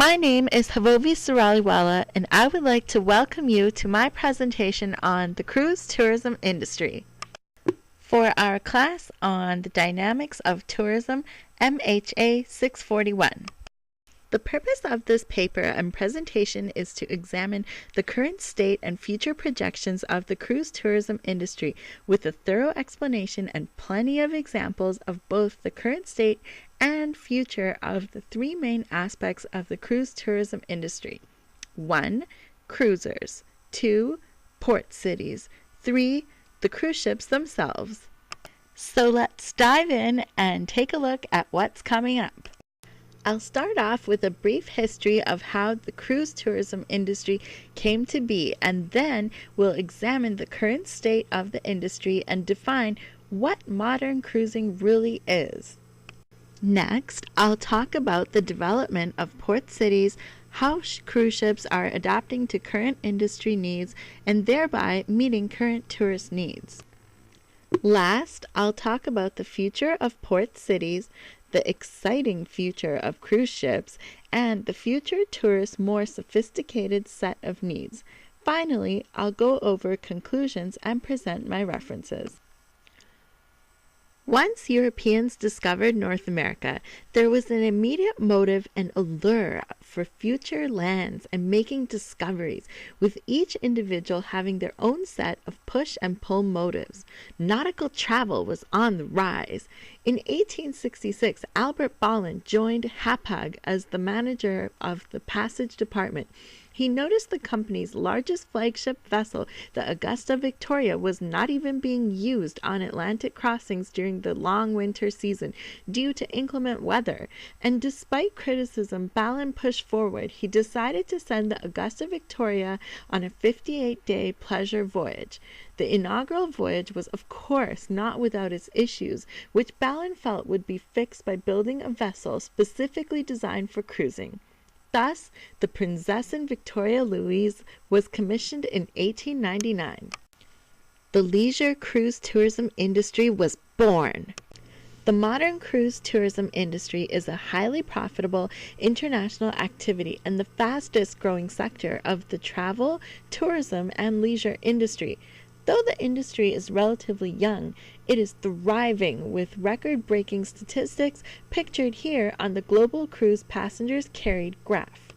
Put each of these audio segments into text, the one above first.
My name is Havovie Suraliwalla, and I would like to welcome you to my presentation on the cruise tourism industry. For our class on the dynamics of tourism, MHA 641. The purpose of this paper and presentation is to examine the current state and future projections of the cruise tourism industry with a thorough explanation and plenty of examples of both the current state and future of the three main aspects of the cruise tourism industry. 1. Cruisers. 2. Port cities. 3. The cruise ships themselves. So let's dive in and take a look at what's coming up. I'll start off with a brief history of how the cruise tourism industry came to be, and then we'll examine the current state of the industry and define what modern cruising really is. Next, I'll talk about the development of port cities, how cruise ships are adapting to current industry needs, and thereby meeting current tourist needs. Last, I'll talk about the future of port cities, the exciting future of cruise ships, and the future tourist's more sophisticated set of needs. Finally, I'll go over conclusions and present my references. Once Europeans discovered North America, there was an immediate motive and allure for future lands and making discoveries, with each individual having their own set of push and pull motives. Nautical travel was on the rise. In 1866, Albert Bollin joined Hapag as the manager of the passage department. He noticed the company's largest flagship vessel, the Augusta Victoria, was not even being used on Atlantic crossings during the long winter season due to inclement weather, and despite criticism Bollin pushed forward, he decided to send the Augusta Victoria on a 58-day pleasure voyage. The inaugural voyage was of course not without its issues, which Bollin felt would be fixed by building a vessel specifically designed for cruising. Thus, the Prinzessin Victoria Louise was commissioned in 1899. The leisure cruise tourism industry was born. The modern cruise tourism industry is a highly profitable international activity and the fastest growing sector of the travel, tourism, and leisure industry. Though the industry is relatively young, it is thriving with record-breaking statistics pictured here on the global cruise passengers carried graph.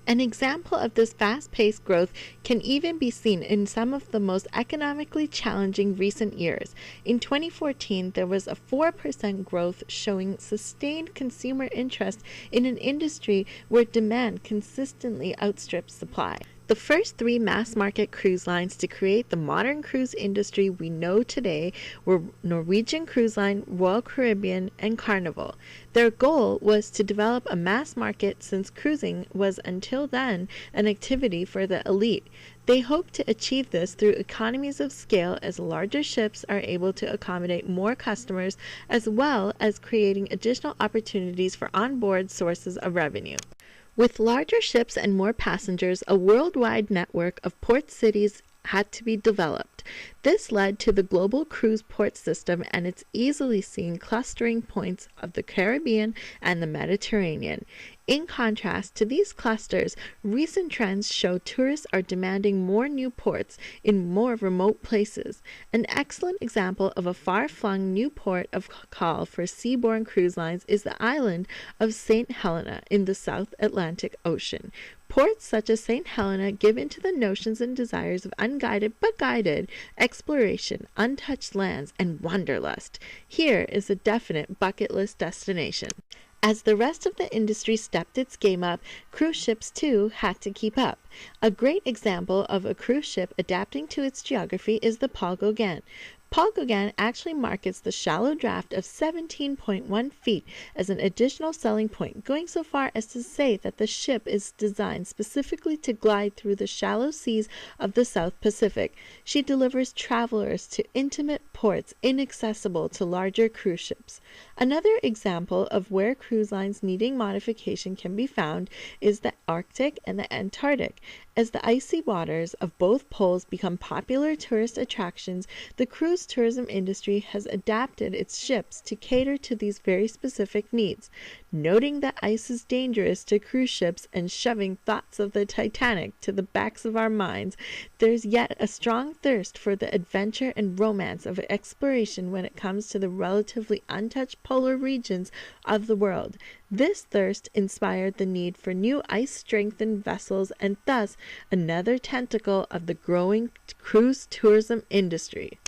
An example of this fast-paced growth can even be seen in some of the most economically challenging recent years. In 2014, there was a 4% growth, showing sustained consumer interest in an industry where demand consistently outstrips supply. The first three mass-market cruise lines to create the modern cruise industry we know today were Norwegian Cruise Line, Royal Caribbean, and Carnival. Their goal was to develop a mass market since cruising was until then an activity for the elite. They hope to achieve this through economies of scale as larger ships are able to accommodate more customers, as well as creating additional opportunities for onboard sources of revenue. With larger ships and more passengers, a worldwide network of port cities had to be developed. This led to the global cruise port system and its easily seen clustering points of the Caribbean and the Mediterranean. In contrast to these clusters, recent trends show tourists are demanding more new ports in more remote places. An excellent example of a far-flung new port of call for seaborne cruise lines is the island of St. Helena in the South Atlantic Ocean. Ports such as St. Helena give in to the notions and desires of unguided but guided exploration, untouched lands, and wanderlust. Here is a definite bucket list destination. As the rest of the industry stepped its game up, cruise ships too had to keep up. A great example of a cruise ship adapting to its geography is the Paul Gauguin. Paul Gauguin actually markets the shallow draft of 17.1 feet as an additional selling point, going so far as to say that the ship is designed specifically to glide through the shallow seas of the South Pacific. She delivers travelers to intimate ports inaccessible to larger cruise ships. Another example of where cruise lines needing modification can be found is the Arctic and the Antarctic. As the icy waters of both poles become popular tourist attractions, the cruise tourism industry has adapted its ships to cater to these very specific needs. Noting that ice is dangerous to cruise ships and shoving thoughts of the Titanic to the backs of our minds, there's yet a strong thirst for the adventure and romance of exploration when it comes to the relatively untouched polar regions of the world. This thirst inspired the need for new ice-strengthened vessels and thus another tentacle of the growing cruise tourism industry.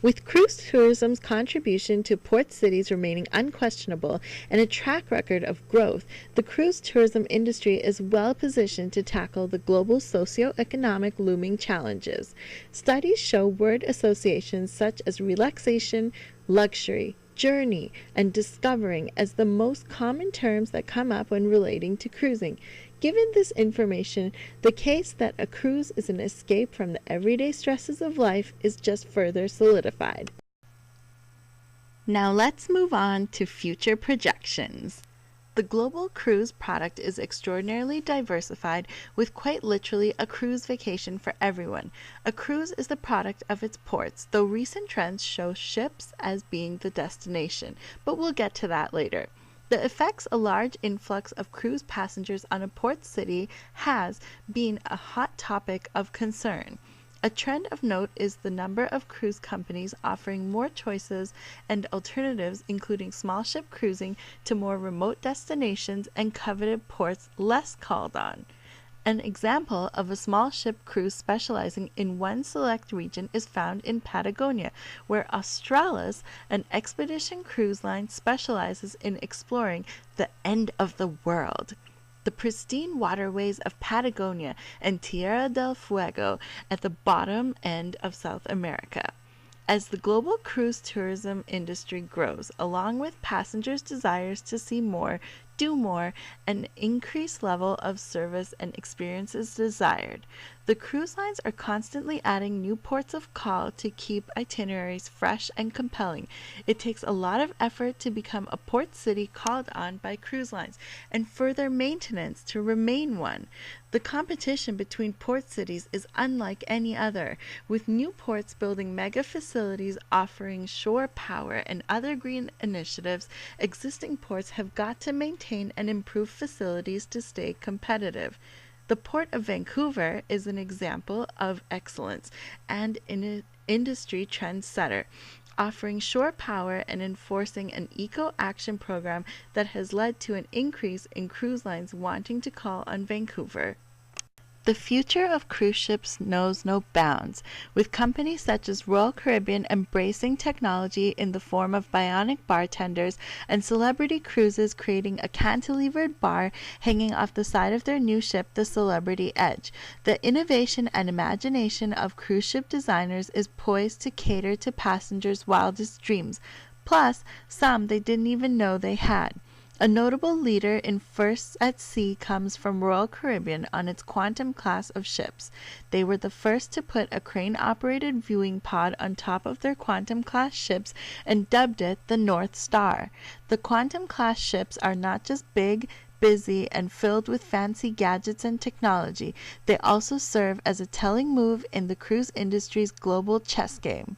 With cruise tourism's contribution to port cities remaining unquestionable and a track record of growth, the cruise tourism industry is well positioned to tackle the global socio-economic looming challenges. Studies show word associations such as relaxation, luxury, journey, and discovering as the most common terms that come up when relating to cruising. Given this information, the case that a cruise is an escape from the everyday stresses of life is just further solidified. Now let's move on to future projections. The global cruise product is extraordinarily diversified, with quite literally a cruise vacation for everyone. A cruise is the product of its ports, though recent trends show ships as being the destination, but we'll get to that later. The effects a large influx of cruise passengers on a port city has been a hot topic of concern. A trend of note is the number of cruise companies offering more choices and alternatives, including small ship cruising to more remote destinations and coveted ports less called on. An example of a small ship cruise specializing in one select region is found in Patagonia, where Australis, an expedition cruise line, specializes in exploring the end of the world. The pristine waterways of Patagonia and Tierra del Fuego at the bottom end of South America. As the global cruise tourism industry grows, along with passengers' desires to see more, do more, and increased level of service and experiences desired, the cruise lines are constantly adding new ports of call to keep itineraries fresh and compelling. It takes a lot of effort to become a port city called on by cruise lines, and further maintenance to remain one. The competition between port cities is unlike any other, with new ports building mega facilities offering shore power and other green initiatives. Existing ports have got to maintain and improve facilities to stay competitive. The Port of Vancouver is an example of excellence and an industry trendsetter, offering shore power and enforcing an eco-action program that has led to an increase in cruise lines wanting to call on Vancouver. The future of cruise ships knows no bounds, with companies such as Royal Caribbean embracing technology in the form of bionic bartenders and Celebrity Cruises creating a cantilevered bar hanging off the side of their new ship, the Celebrity Edge. The innovation and imagination of cruise ship designers is poised to cater to passengers' wildest dreams, plus some they didn't even know they had. A notable leader in firsts at sea comes from Royal Caribbean on its Quantum class of ships. They were the first to put a crane-operated viewing pod on top of their Quantum class ships and dubbed it the North Star. The Quantum class ships are not just big, busy, and filled with fancy gadgets and technology. They also serve as a telling move in the cruise industry's global chess game.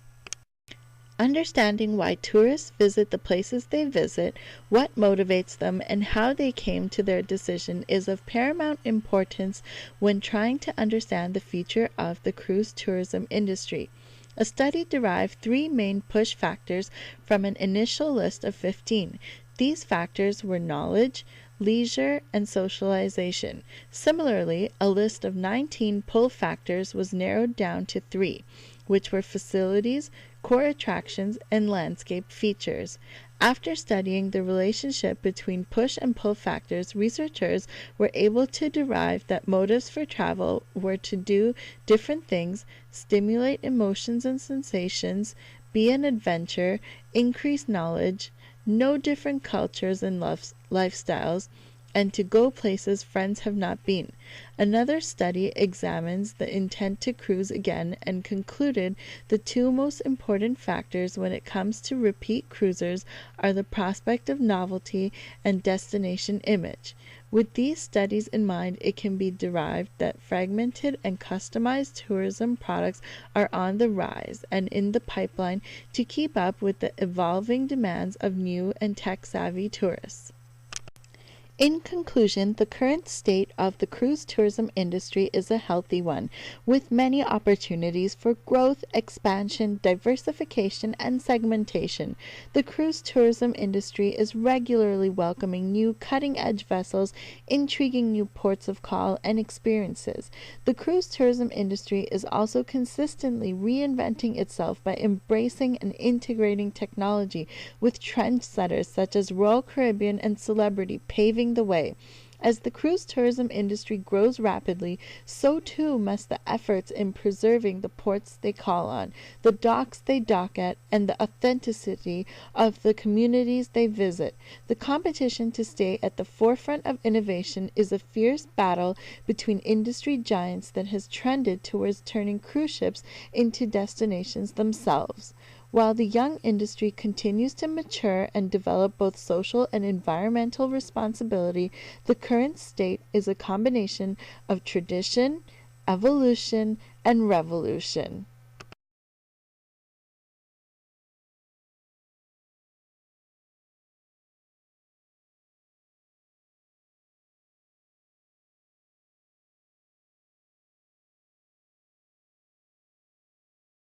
Understanding why tourists visit the places they visit, what motivates them, and how they came to their decision is of paramount importance when trying to understand the future of the cruise tourism industry. A study derived 3 main push factors from an initial list of 15. These factors were knowledge, leisure, and socialization. Similarly, a list of 19 pull factors was narrowed down to 3, which were facilities, core attractions, and landscape features. After studying the relationship between push and pull factors, researchers were able to derive that motives for travel were to do different things, stimulate emotions and sensations, be an adventure, increase knowledge, know different cultures and lifestyles, and to go places friends have not been. Another study examines the intent to cruise again and concluded the two most important factors when it comes to repeat cruisers are the prospect of novelty and destination image. With these studies in mind, it can be derived that fragmented and customized tourism products are on the rise and in the pipeline to keep up with the evolving demands of new and tech-savvy tourists. In conclusion, the current state of the cruise tourism industry is a healthy one, with many opportunities for growth, expansion, diversification, and segmentation. The cruise tourism industry is regularly welcoming new cutting-edge vessels, intriguing new ports of call, and experiences. The cruise tourism industry is also consistently reinventing itself by embracing and integrating technology, with trendsetters such as Royal Caribbean and Celebrity paving the way. As the cruise tourism industry grows rapidly, so too must the efforts in preserving the ports they call on, the docks they dock at, and the authenticity of the communities they visit. The competition to stay at the forefront of innovation is a fierce battle between industry giants that has trended towards turning cruise ships into destinations themselves. While the young industry continues to mature and develop both social and environmental responsibility, the current state is a combination of tradition, evolution, and revolution.